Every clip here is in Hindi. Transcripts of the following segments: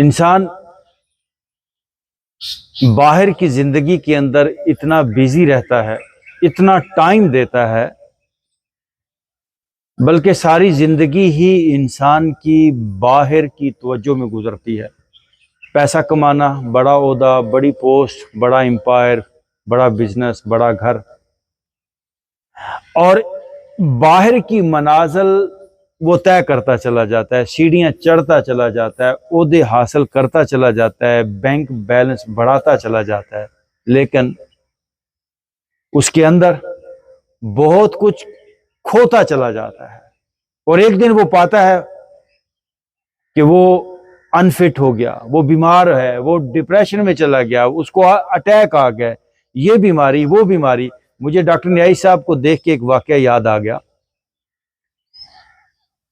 इंसान बाहर की जिंदगी के अंदर इतना बिजी रहता है, इतना टाइम देता है, बल्कि सारी जिंदगी ही इंसान की बाहर की तवज्जो में गुजरती है। पैसा कमाना, बड़ा ओहदा, बड़ी पोस्ट, बड़ा एम्पायर, बड़ा बिजनेस, बड़ा घर, और बाहर की मनाजिल वो तय करता चला जाता है, सीढ़ियां चढ़ता चला जाता है, ओहदे हासिल करता चला जाता है, बैंक बैलेंस बढ़ाता चला जाता है, लेकिन उसके अंदर बहुत कुछ खोता चला जाता है। और एक दिन वो पाता है कि वो अनफिट हो गया, वो बीमार है, वो डिप्रेशन में चला गया, उसको अटैक आ गया, ये बीमारी, वो बीमारी। मुझे डॉक्टर न्याई साहब को देख के एक वाकया याद आ गया।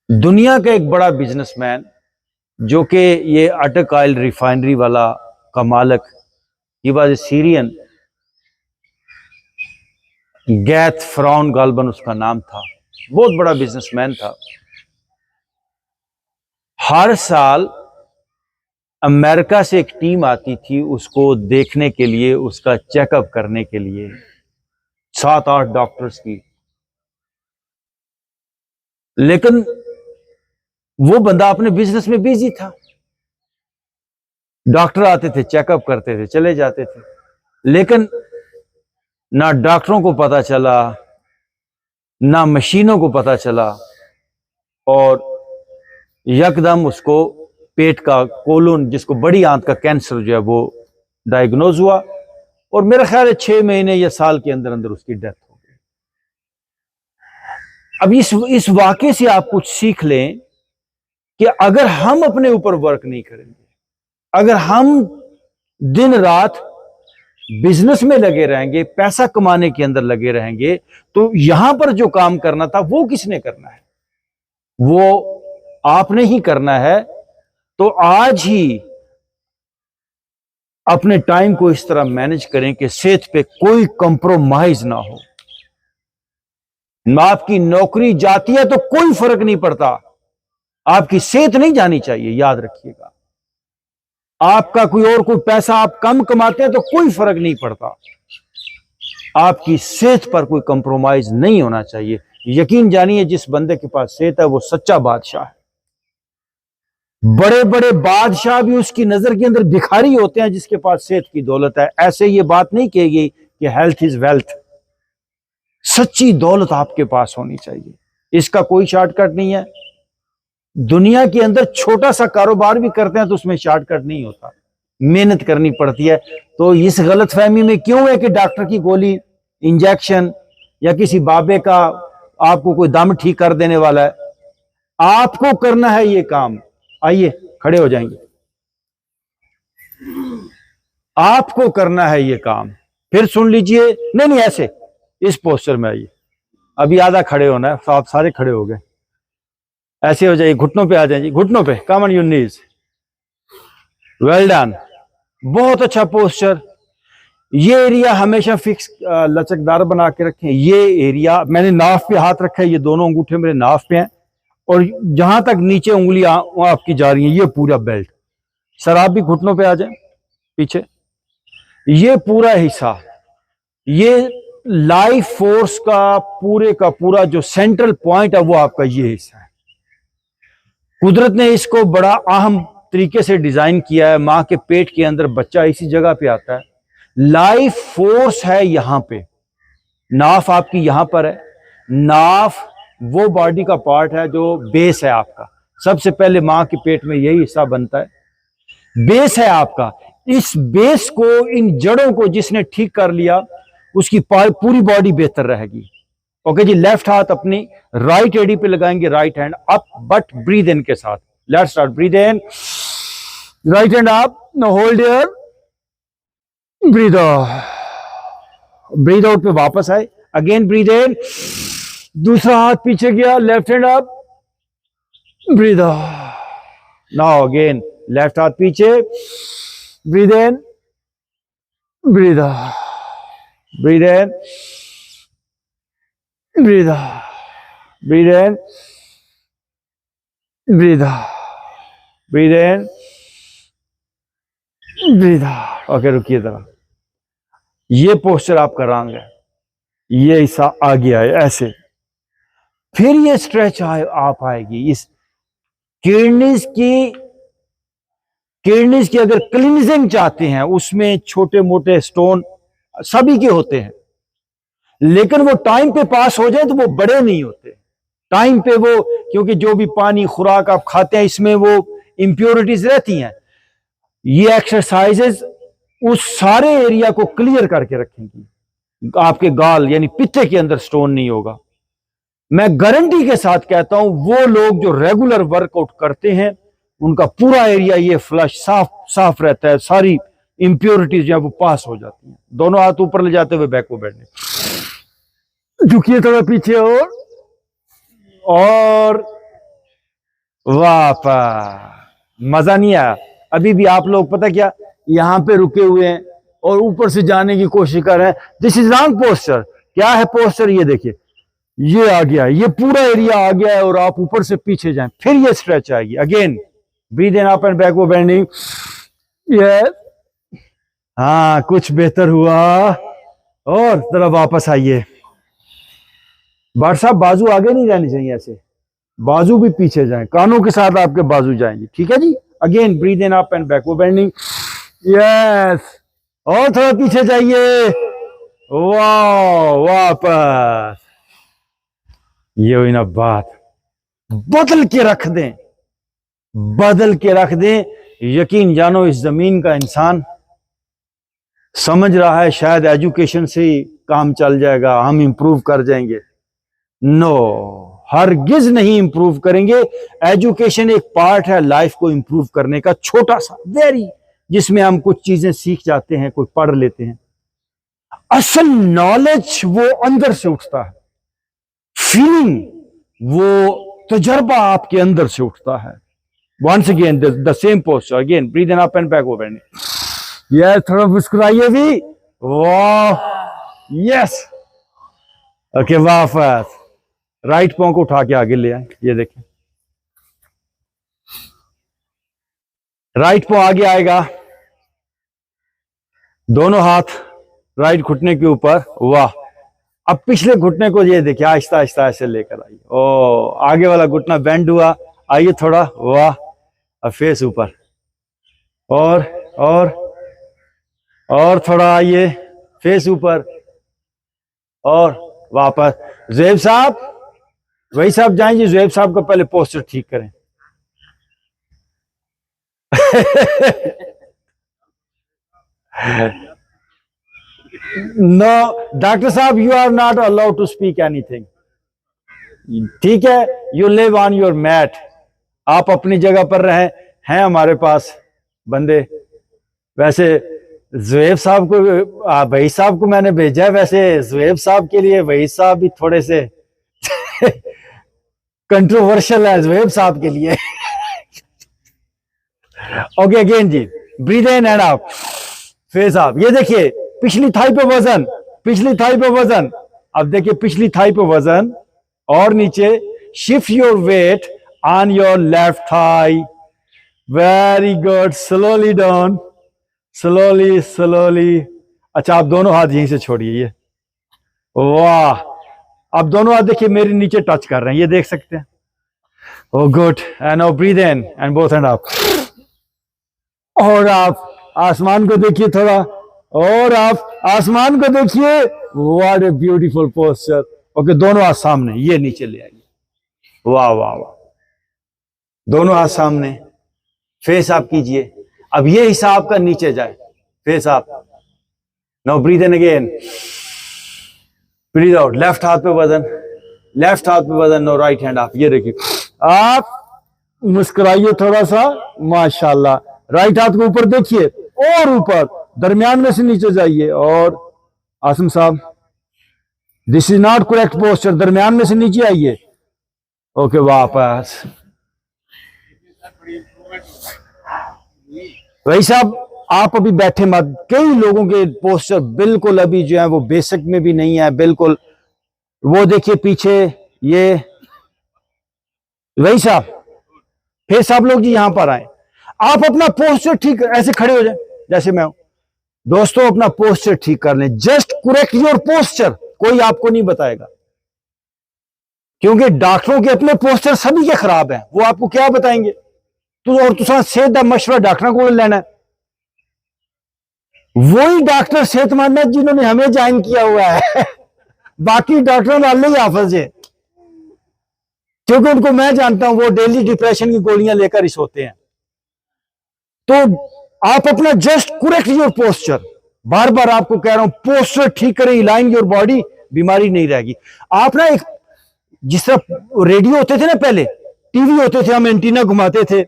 दुनिया का एक बड़ा बिजनेसमैन, जो कि ये अटक ऑयल रिफाइनरी वाला का मालिक, he was a Syrian, Ghaith Pharaon गाल्बन उसका नाम था, बहुत बड़ा बिजनेसमैन था। हर साल अमेरिका से एक टीम आती थी उसको देखने के लिए, उसका चेकअप करने के लिए, 7-8 डॉक्टर्स की। लेकिन वो बंदा अपने बिजनेस में बिजी था। डॉक्टर आते थे, चेकअप करते थे, चले जाते थे, लेकिन ना डॉक्टरों को पता चला, ना मशीनों को पता चला, और यकदम उसको पेट का कोलोन, जिसको बड़ी आंत का कैंसर जो है, वो डायग्नोज हुआ, और मेरा ख्याल है 6 महीने या साल के अंदर अंदर उसकी डेथ हो गई। अब इस वाकये से आप कुछ सीख लें कि अगर हम अपने ऊपर वर्क नहीं करेंगे, अगर हम दिन रात बिजनेस में लगे रहेंगे, पैसा कमाने के अंदर लगे रहेंगे, तो यहां पर जो काम करना था वो किसने करना है? वो आपने ही करना है। तो आज ही अपने टाइम को इस तरह मैनेज करें कि सेहत पे कोई कंप्रोमाइज ना हो। आपकी नौकरी जाती है तो कोई फर्क नहीं पड़ता, आपकी सेहत नहीं जानी चाहिए, याद रखिएगा। आपका कोई पैसा आप कम कमाते हैं तो कोई फर्क नहीं पड़ता, आपकी सेहत पर कोई कंप्रोमाइज नहीं होना चाहिए। यकीन जानिए, जिस बंदे के पास सेहत है वो सच्चा बादशाह है। बड़े बड़े बादशाह भी उसकी नजर के अंदर भिखारी होते हैं जिसके पास सेहत की दौलत है। ऐसे ये बात नहीं कहेगी कि हेल्थ इज वेल्थ। सच्ची दौलत आपके पास होनी चाहिए, इसका कोई शॉर्टकट नहीं है। दुनिया के अंदर छोटा सा कारोबार भी करते हैं तो उसमें शॉर्टकट नहीं होता, मेहनत करनी पड़ती है। तो इस गलत फहमी में क्यों है कि डॉक्टर की गोली, इंजेक्शन, या किसी बाबे का आपको कोई दम ठीक कर देने वाला है। आपको करना है ये काम। आइए खड़े हो जाएंगे। आपको करना है ये काम। फिर सुन लीजिए, नहीं ऐसे इस पोस्चर में आइए। अभी आधा खड़े होना है, आप सारे खड़े हो गए। ऐसे हो जाइए, घुटनों पे आ जाइए, घुटनों पे, come on your knees. Well done, बहुत अच्छा पोस्चर। ये एरिया हमेशा फिक्स लचकदार बना के रखें। ये एरिया मैंने नाफ पे हाथ रखा है, ये दोनों अंगूठे मेरे नाफ पे हैं, और जहां तक नीचे उंगलियां आपकी जा रही हैं ये पूरा बेल्ट। सर आप भी घुटनों पे आ जाए, पीछे। ये पूरा हिस्सा, ये लाइफ फोर्स का पूरा जो सेंट्रल पॉइंट है वो आपका ये हिस्सा है। कुदरत ने इसको बड़ा अहम तरीके से डिजाइन किया है। मां के पेट के अंदर बच्चा इसी जगह पे आता है। लाइफ फोर्स है यहां पे। नाफ आपकी यहां पर है। नाफ वो बॉडी का पार्ट है जो बेस है आपका। सबसे पहले मां के पेट में यही हिस्सा बनता है, बेस है आपका। इस बेस को, इन जड़ों को जिसने ठीक कर लिया, उसकी पूरी बॉडी बेहतर रहेगी। ओके जी, लेफ्ट हाथ अपनी राइट एडी पे लगाएंगे, right hand up, but breathe in के साथ। Let's start. Breathe in, right hand up, now hold here, breathe out. Breathe out पे वापस आए, अगेन ब्रीद इन, दूसरा हाथ पीछे गया, left hand up, breathe out. Now again left हाथ पीछे, breathe in, breathe out, breathe in, breathe out, breathe in, breathe out, breathe in, breathe out. Okay रुकिए जरा, ये पोस्चर आपका रॉन्ग है, ये हिस्सा आ गया है ऐसे, फिर ये स्ट्रेच आप आएगी इस किडनीज की अगर क्लींजिंग चाहते हैं, उसमें छोटे मोटे स्टोन सभी के होते हैं, लेकिन वो टाइम पे पास हो जाए तो वो बड़े नहीं होते टाइम पे वो, क्योंकि जो भी पानी खुराक आप खाते हैं इसमें वो इंप्योरिटीज रहती हैं। ये एक्सरसाइजेस उस सारे एरिया को क्लियर करके रखेंगी, आपके गाल यानी पित्ते के अंदर स्टोन नहीं होगा। मैं गारंटी के साथ कहता हूं वो लोग जो रेगुलर वर्कआउट करते हैं उनका पूरा एरिया ये फ्लश साफ रहता है, सारी इंप्योरिटीज जो है वो पास हो जाती हैं। दोनों हाथ ऊपर ले जाते हुए बैक को बैठने, झुकिए थोड़ा पीछे और वापस। मजा नहीं आया अभी भी? आप लोग पता क्या यहां पे रुके हुए हैं और ऊपर से जाने की कोशिश कर रहे हैं। This is wrong posture. क्या है पोस्चर? ये देखिए, ये आ गया, ये पूरा एरिया आ गया है और आप ऊपर से पीछे जाएं, फिर ये स्ट्रेच आएगी। Again breathe in up and backward bending. ये हाँ कुछ बेहतर हुआ। और जरा वापस आइए। भाट साहब बाजू आगे नहीं जानी चाहिए, ऐसे बाजू भी पीछे जाएं, कानों के साथ आपके बाजू जाएंगे, ठीक है जी। Again breathe in up and backward bending. Yes, और थोड़ा पीछे जाइए। वाह, वापस। ये हुई ना बात, बदल के रख दें, बदल के रख दें। यकीन जानो इस जमीन का इंसान समझ रहा है शायद एजुकेशन से ही काम चल जाएगा, हम इंप्रूव कर जाएंगे। नो, हरगिज नहीं इंप्रूव करेंगे। एजुकेशन एक पार्ट है लाइफ को इंप्रूव करने का, छोटा सा वेरी, जिसमें हम कुछ चीजें सीख जाते हैं, कुछ पढ़ लेते हैं। असल नॉलेज वो अंदर से उठता है, फीलिंग वो तजर्बा आपके अंदर से उठता है। Once again the same posture, again breathe in up and backward bending. Yes, थोड़ा मुस्कुराइए भी। वाह, यस। ओके, वापस राइट पांव को उठा के आगे ले आए। ये देखें, राइट पांव आगे आएगा, दोनों हाथ राइट घुटने के ऊपर। वाह, अब पिछले घुटने को ये देखिए आहिस्ता आहिस्ता ऐसे लेकर आइए। ओ, आगे वाला घुटना बेंड हुआ, आइए थोड़ा। वाह, अब फेस ऊपर, और थोड़ा आइए, फेस ऊपर, और वापस। ज़ुहैब साहब, वही साहब जाएंगे, ज़ुहैब साहब का पहले पोस्टर ठीक करें। नो डॉक्टर साहब, you are not allowed to speak anything, ठीक है। You live on your mat, आप अपनी जगह पर रहें। हैं हमारे पास बंदे, वैसे ज़ुहैब साहब को, वही साहब को मैंने भेजा है। वैसे ज़ुहैब साहब के लिए वही साहब भी थोड़े से कंट्रोवर्शियल है ज़ुहैब साहब के लिए। ओके, अगेन जी, breathe in and out, face up. ये देखिए पिछली थाई पे वजन, पिछली थाई पे वजन। अब देखिए पिछली थाई पे वजन और नीचे। Shift your weight on your left thigh. Very good, slowly down, slowly slowly. अच्छा, आप दोनों हाथ यहीं से छोड़िए। ये वाह, अब दोनों हाथ देखिए मेरे नीचे टच कर रहे हैं, ये देख सकते हैं। Oh good, and now breathe in and both hand up. और आप आसमान को देखिए थोड़ा, और आप आसमान को देखिए। What a beautiful posture. Okay, दोनों हाथ सामने, ये नीचे ले आइए। वाह वाह वाह, दोनों हाथ सामने, फेस आप कीजिए। अब ये हिस्सा आपका नीचे जाए, face up. Now breathe in again, breathe out. Left हाथ पे वजन, लेफ्ट हाथ पे वजन। नो राइट हैंड आप। ये देखिए, आप मुस्कुराइए थोड़ा सा, माशाल्लाह। राइट हाथ को ऊपर देखिए, और ऊपर, दरमियान में से नीचे जाइए। और आसिम साहब, this is not correct posture, दरमियान में से नीचे आइए। ओके, वापस। वही साहब, आप अभी बैठे मत। कई लोगों के पोस्चर बिल्कुल अभी जो है वो बेसिक में भी नहीं है, बिल्कुल। वो देखिए पीछे, ये वही साहब। फिर सब लोग जी यहां पर आए, आप अपना पोस्चर ठीक ऐसे खड़े हो जाए, जैसे मैं हूं। दोस्तों अपना पोस्चर ठीक कर लें, जस्ट करेक्ट योर पोस्चर, कोई आपको नहीं बताएगा, क्योंकि डॉक्टरों के अपने पोस्चर सभी के खराब हैं, वो आपको क्या बताएंगे। तो और तुसा सेहत का मशवरा डॉक्टर को लेना है, वही डॉक्टर सेहतमंद है जिन्होंने हमें ज्वाइन किया हुआ है बाकी डॉक्टरों का अल्लाह ही हाफिज है, क्योंकि उनको मैं जानता हूं, वो डेली डिप्रेशन की गोलियां लेकर ही सोते हैं। तो आप अपना जस्ट करेक्ट योर पोस्चर, बार बार आपको कह रहा हूं, पोस्चर ठीक करें, अलाइन योर बॉडी, बीमारी नहीं रहेगी। आप ना एक, जिस तरह रेडियो होते थे ना पहले, टीवी होते थे, हम एंटीना घुमाते थे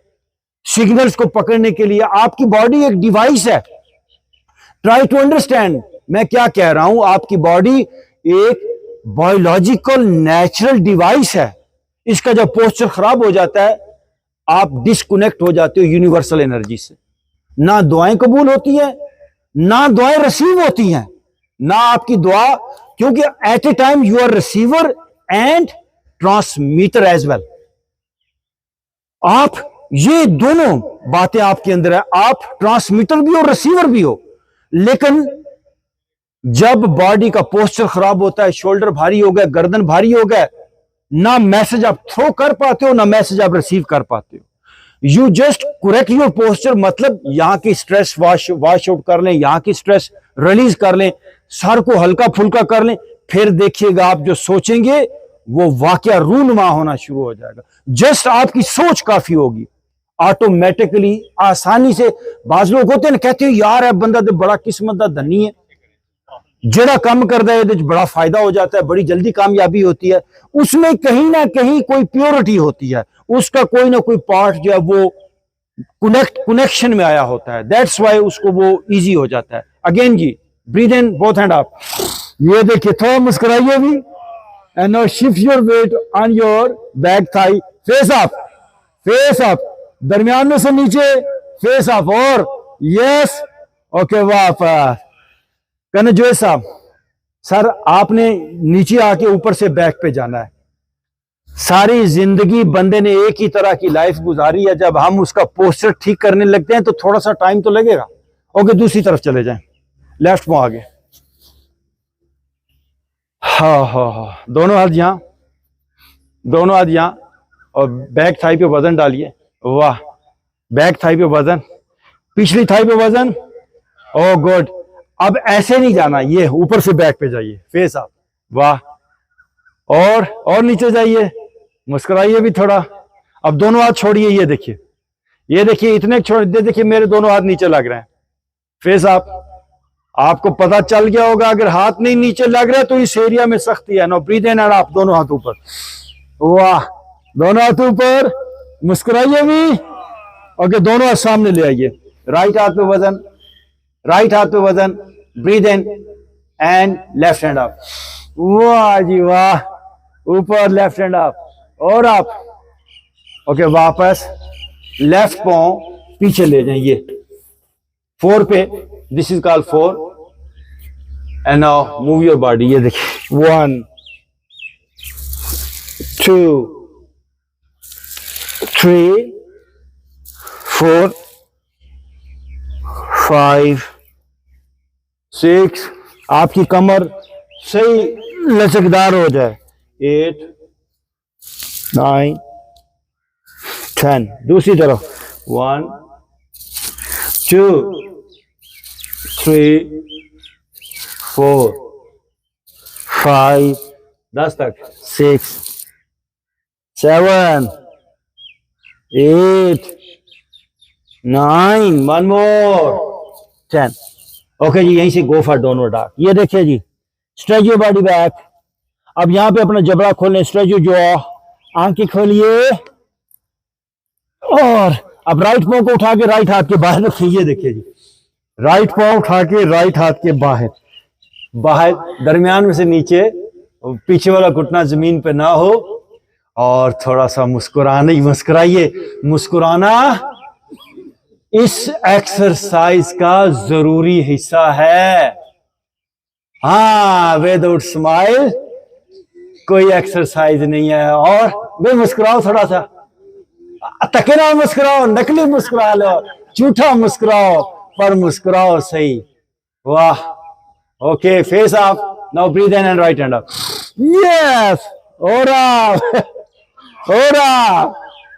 सिग्नल्स को पकड़ने के लिए, आपकी बॉडी एक डिवाइस है। ट्राई टू अंडरस्टैंड मैं क्या कह रहा हूं। आपकी बॉडी एक बायोलॉजिकल नेचुरल डिवाइस है। इसका जब पोस्चर खराब हो जाता है, आप डिस्कनेक्ट हो जाते हो यूनिवर्सल एनर्जी से। ना दुआएं कबूल होती हैं, ना दुआएं रिसीव होती हैं, ना आपकी दुआ, क्योंकि at a time you are receiver and transmitter as well. आप ये दोनों बातें आपके अंदर है, आप ट्रांसमीटर भी हो, रिसीवर भी हो। लेकिन जब बॉडी का पोस्चर खराब होता है, शोल्डर भारी हो गया, गर्दन भारी हो गया, ना मैसेज आप थ्रो कर पाते हो, ना मैसेज आप रिसीव कर पाते हो। You just correct your posture, मतलब यहां की स्ट्रेस वॉश आउट कर लें, यहां की स्ट्रेस रिलीज कर लें, सर को हल्का फुल्का कर लें, फिर देखिएगा आप जो सोचेंगे वो वाकया रूनुमा होना शुरू हो जाएगा। जस्ट आपकी सोच काफी होगी, ऑटोमेटिकली आसानी से। बाज लोग होते हैं कहते हैं यार है बंदा तो बड़ा किस्मत दा धनी है, जेड़ा काम करता है बड़ा फायदा हो जाता है, बड़ी जल्दी कामयाबी होती है। उसमें कहीं ना कहीं कोई प्योरिटी होती है, उसका कोई ना कोई पार्ट जो है वो कनेक्शन में आया होता है, दैट्स वाई उसको वो इजी हो जाता है। अगेन जी, breathe in both hand up, ये देखिए, थोड़ा मुस्कुराइए भी, and now shift your weight on your back thigh, face up, दरमियान में से नीचे, फेस अप, और यस, ओके, वापस। कन्हजोए साहब, सर आपने नीचे आके ऊपर से बैक पे जाना है। सारी जिंदगी बंदे ने एक ही तरह की लाइफ गुजारी है, जब हम उसका पोस्चर ठीक करने लगते हैं तो थोड़ा सा टाइम तो लगेगा। ओके, दूसरी तरफ चले जाएं, लेफ्ट में आगे, हाँ, दोनों हाथ यहां, दोनों हाथ यहां, और बैक थाई पे वजन डालिए। वाह, बैक थाई पे वजन, पिछली थाई पे वजन, ओ गुड। अब ऐसे नहीं जाना, ये ऊपर से बैक पे जाइए, फेस अप, वाह, और नीचे जाइए, मुस्कुराइए भी थोड़ा। अब दोनों हाथ छोड़िए, ये देखिए, इतने छोड़, देखिए मेरे दोनों हाथ नीचे लग रहे हैं, फेस अप। आपको पता चल गया होगा, अगर हाथ नहीं नीचे लग रहा तो इस एरिया में सख्ती है। No, breathe in and out, दोनों हाथ ऊपर, वाह, दोनों हाथ ऊपर, मुस्कुराइए भी। ओके, दोनों हाथ सामने ले आइए, राइट हाथ पे वजन, राइट हाथ पे वजन, breathe in and left hand up, वाह जी वाह, ऊपर, लेफ्ट हैंड अप, और अप। ओके, वापस लेफ्ट पांव पीछे ले जाइए, 4 पे, this is called 4, and now move your body. ये देखिए, 1 2 3 4 5 6, आपकी कमर सही लचकदार हो जाए, 8 9 10, दूसरी तरफ, 1 2 3 4 5, 10 तक, 6 7 8 9, 1 मोर, 10। ओके जी, यहीं से गो फॉर डाउनवर्ड डॉग। ये देखिए जी, स्ट्रेच योर बॉडी बैक। अब यहां पे अपना जबड़ा खोलें, स्ट्रेच योर जॉ, आंखें खोलिए, और अब राइट पांव को उठा के राइट हाथ के बाहर रखिए। ये देखिए जी, राइट पांव उठा के राइट हाथ के बाहर, दरमियान में से नीचे, पीछे वाला घुटना जमीन पे ना हो, और थोड़ा सा मुस्कुराना ही मुस्कुराइए। मुस्कुराना इस एक्सरसाइज का जरूरी हिस्सा है। हाँ, विदाउट स्माइल कोई एक्सरसाइज नहीं है। और भाई मुस्कुराओ, थोड़ा सा तके ना मुस्कुराओ, नकली मुस्कुरा लो, झूठा मुस्कुराओ, पर मुस्कुराओ सही। वाह, okay, face up, now breathe in and right hand up. Yes, और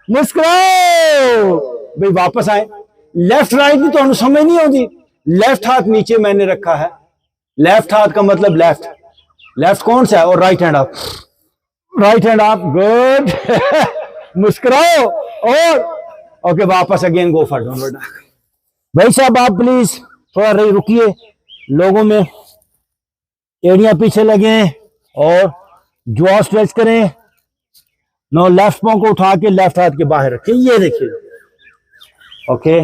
मुस्कुराओ भाई। वापस आए, लेफ्ट राइट की तो समझ नहीं होती। लेफ्ट हाथ नीचे मैंने रखा है, लेफ्ट हाथ का मतलब लेफ्ट, लेफ्ट कौन सा है, और right hand up, right hand up, good. मुस्कुराओ, और ओके, वापस again go for downward dog. भाई साहब आप प्लीज थोड़ा रुकिए, लोगों में एड़ियां पीछे लगे और जॉ स्ट्रेच करें। नो, लेफ्ट पांव को उठा के लेफ्ट हाथ के बाहर रखें, ये देखिए। ओके,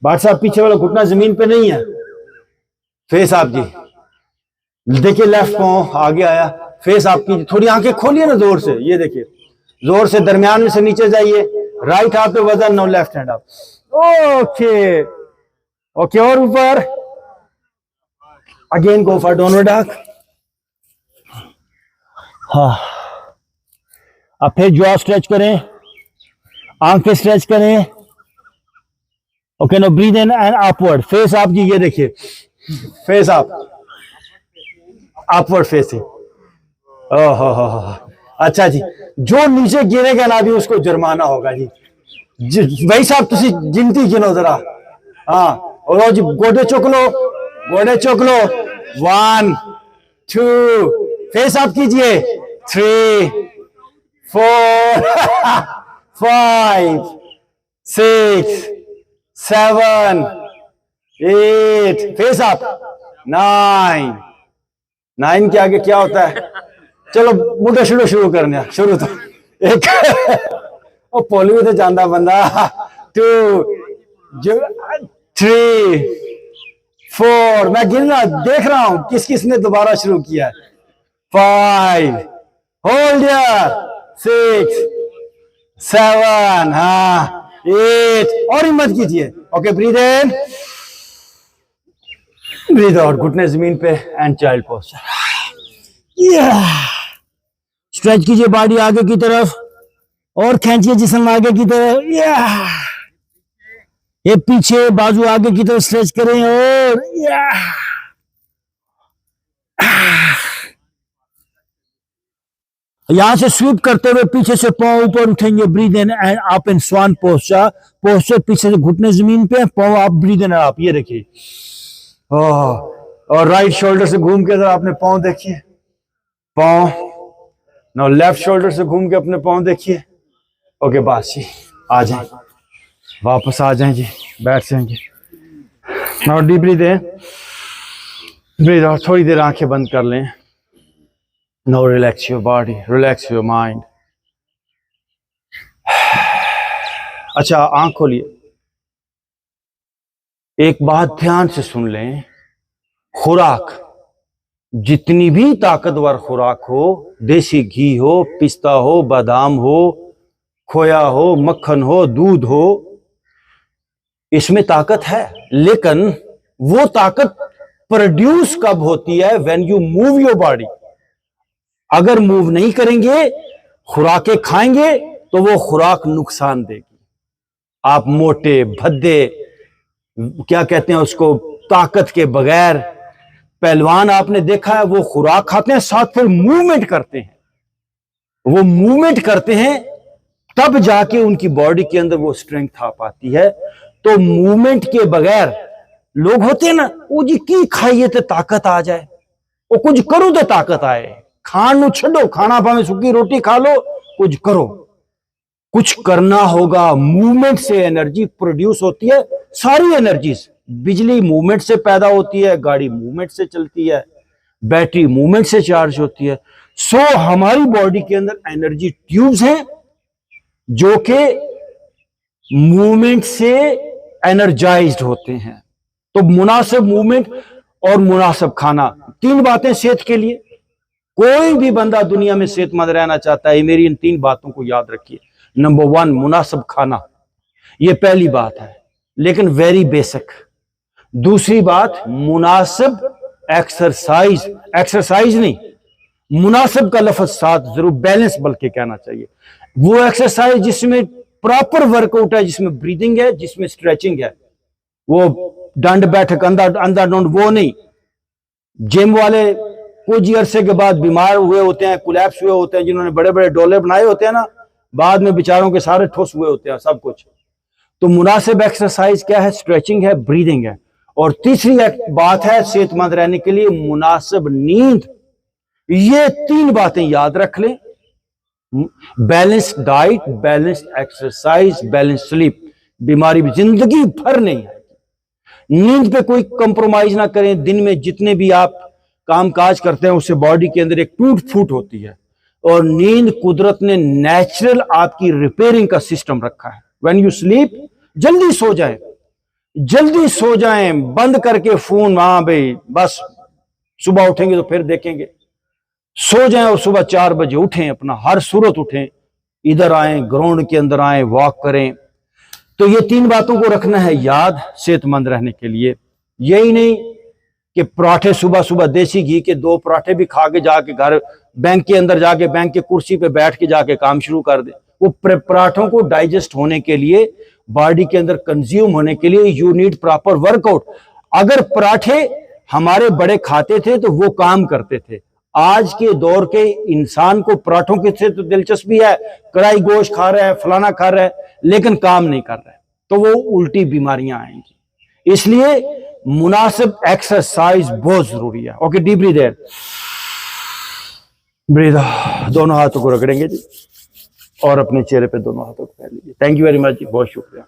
भाट साहब पीछे वाला घुटना जमीन पे नहीं है। फेस आप जी, देखिए लेफ्ट पांव आगे आया, फेस आपकी, थोड़ी आंखें खोलिए ना जोर से, ये देखिए, जोर से दरमियान में से नीचे जाइए, राइट हाथ पे वजन, no left hand up. Okay okay, और ऊपर, again go for downward dog. हाँ, अब फिर जॉ स्ट्रेच करें, आंखें स्ट्रेच करें। Okay, no breathe in and upward, face up जी, ये देखिए, फेस आप, अपवर्ड फेसिंग। ओहो, अच्छा जी, जो नीचे गिरेगा ना भी उसको जुर्माना होगा जी। भाई साहब तुसी गिनती गिनो जरा। हाँ, और जी गोडे चुक लो, गोडे चुक लो। 1 2, फेस आप कीजिए, 3 4 5 6 7 8, फेस आप, 9 के आगे क्या होता है? चलो मुद्दा शुरू करने, शुरू तो एक पोलियो तो जाना बंदा। 2 3 4, मैं गिनना देख रहा हूं किस किस ने दोबारा शुरू किया है। 5, होल्ड यार, 6 7, हाँ 8, और हिम्मत कीजिए। ओके, ब्रीथ इन, ब्रीथ आउट, घुटने जमीन पे एंड चाइल्ड पोस्चर। स्ट्रेच कीजिए बॉडी आगे की तरफ और खींचिए जिस्म आगे की तरफ। ये पीछे बाजू आगे की तरफ स्ट्रेच करें और यहां से स्वीप करते हुए पीछे से पांव ऊपर उठेंगे, breathe in and up in swan posture. Posture पीछे से घुटने जमीन पे, पांव आप, ब्रीथ इन आप, ये देखिए। और राइट शोल्डर से घूम के जरा अपने पांव देखिए, पांव। नाउ लेफ्ट शोल्डर से घूम के अपने पांव देखिए। ओके, बस जी, आ जाए, वापस आ जाएं जी, बैठ जाएंगे। नाउ डीप ब्रीथ इन, ब्रीथ आउट, थोड़ी देर आंखें बंद कर लें। Now relax your body, relax your mind. अच्छा, आंख खोलिए, एक बात ध्यान से सुन लें, खुराक, जितनी भी ताकतवर खुराक हो, देसी घी हो, पिस्ता हो, बादाम हो, खोया हो, मक्खन हो, दूध हो, इसमें ताकत है, लेकिन वो ताकत प्रोड्यूस कब होती है? When you move your body. अगर मूव नहीं करेंगे, खुराकें खाएंगे, तो वो खुराक नुकसान देगी। आप मोटे भद्दे, क्या कहते हैं उसको, ताकत के बगैर पहलवान आपने देखा है, वो खुराक खाते हैं, साथ फिर मूवमेंट करते हैं। वो मूवमेंट करते हैं तब जाके उनकी बॉडी के अंदर वो स्ट्रेंथ आ पाती है। तो मूवमेंट के बगैर लोग होते हैं ना, वो जी की खाइए तो ताकत आ जाए, वो कुछ करो तो ताकत आए। खान छो, खाना भावे सूखी रोटी खा लो, कुछ करो, कुछ करना होगा। मूवमेंट से एनर्जी प्रोड्यूस होती है, सारी एनर्जीज। बिजली मूवमेंट से पैदा होती है, गाड़ी मूवमेंट से चलती है, बैटरी मूवमेंट से चार्ज होती है। सो हमारी बॉडी के अंदर एनर्जी ट्यूब्स हैं जो कि मूवमेंट से एनर्जाइज्ड होते हैं। तो मुनासिब मूवमेंट और मुनासिब खाना, 3 बातें सेहत के लिए। कोई भी बंदा दुनिया में सेहतमंद रहना चाहता है, मेरी इन 3 बातों को याद रखिए। नंबर 1, मुनासिब खाना, ये पहली बात है, लेकिन वेरी बेसिक। दूसरी बात, मुनासिब एक्सरसाइज, एक्सरसाइज नहीं, मुनासिब का लफ्ज साथ जरूर, बैलेंस बल्कि कहना चाहिए। वो एक्सरसाइज जिसमें प्रॉपर वर्कआउट है, जिसमें ब्रीदिंग है, जिसमें स्ट्रेचिंग है, वो दंड बैठक अंधाधुंध वो नहीं। जिम वाले कुछ ही अरसे के बाद बीमार हुए होते हैं, कोलैप्स हुए होते हैं, जिन्होंने बड़े बड़े डोले बनाए होते हैं ना, बाद में बेचारों के सारे ठुस हुए होते हैं सब कुछ। तो मुनासिब एक्सरसाइज क्या है? स्ट्रेचिंग है, ब्रीदिंग है। और तीसरी एक बात है सेहतमंद रहने के लिए मुनासिब नींद। ये 3 बातें याद रख लें, balanced diet, balanced exercise, balanced sleep, बीमारी जिंदगी भर नहीं है। नींद पे कोई कंप्रोमाइज ना करें। दिन में जितने भी आप काम काज करते हैं उससे बॉडी के अंदर एक टूट फूट होती है, और नींद कुदरत ने नेचुरल आपकी रिपेयरिंग का सिस्टम रखा है। व्हेन यू स्लीप, जल्दी सो जाएं, जल्दी सो जाएं, बंद करके फोन, हाँ भाई बस सुबह उठेंगे तो फिर देखेंगे। सो जाएं और सुबह 4 बजे उठें, अपना हर सूरत उठें, इधर आए, ग्राउंड के अंदर आए, वॉक करें। तो ये 3 बातों को रखना है याद सेहतमंद रहने के लिए। यही नहीं कि पराठे सुबह सुबह देसी घी के 2 पराठे भी खा के जाके घर बैंक के अंदर जाके बैंक के कुर्सी पे बैठ के जाके काम शुरू कर दे। वो पराठों को डाइजेस्ट होने के लिए, बॉडी के अंदर कंज्यूम होने के लिए यू नीड प्रॉपर वर्कआउट। अगर पराठे हमारे बड़े खाते थे तो वो काम करते थे। आज के दौर के इंसान को पराठों के से तो दिलचस्पी है, कढ़ाई गोश्त खा रहा है, फलाना खा रहा है, लेकिन काम नहीं कर रहा है, तो वो उल्टी बीमारियां आएंगी। इसलिए मुनासिब एक्सरसाइज बहुत जरूरी है। ओके, डीप ब्रीथ इन, ब्रीथ आउट। दोनों हाथों को रगड़ेंगे जी और अपने चेहरे पे दोनों हाथों को फैल लीजिए। थैंक यू वेरी मच जी, बहुत शुक्रिया।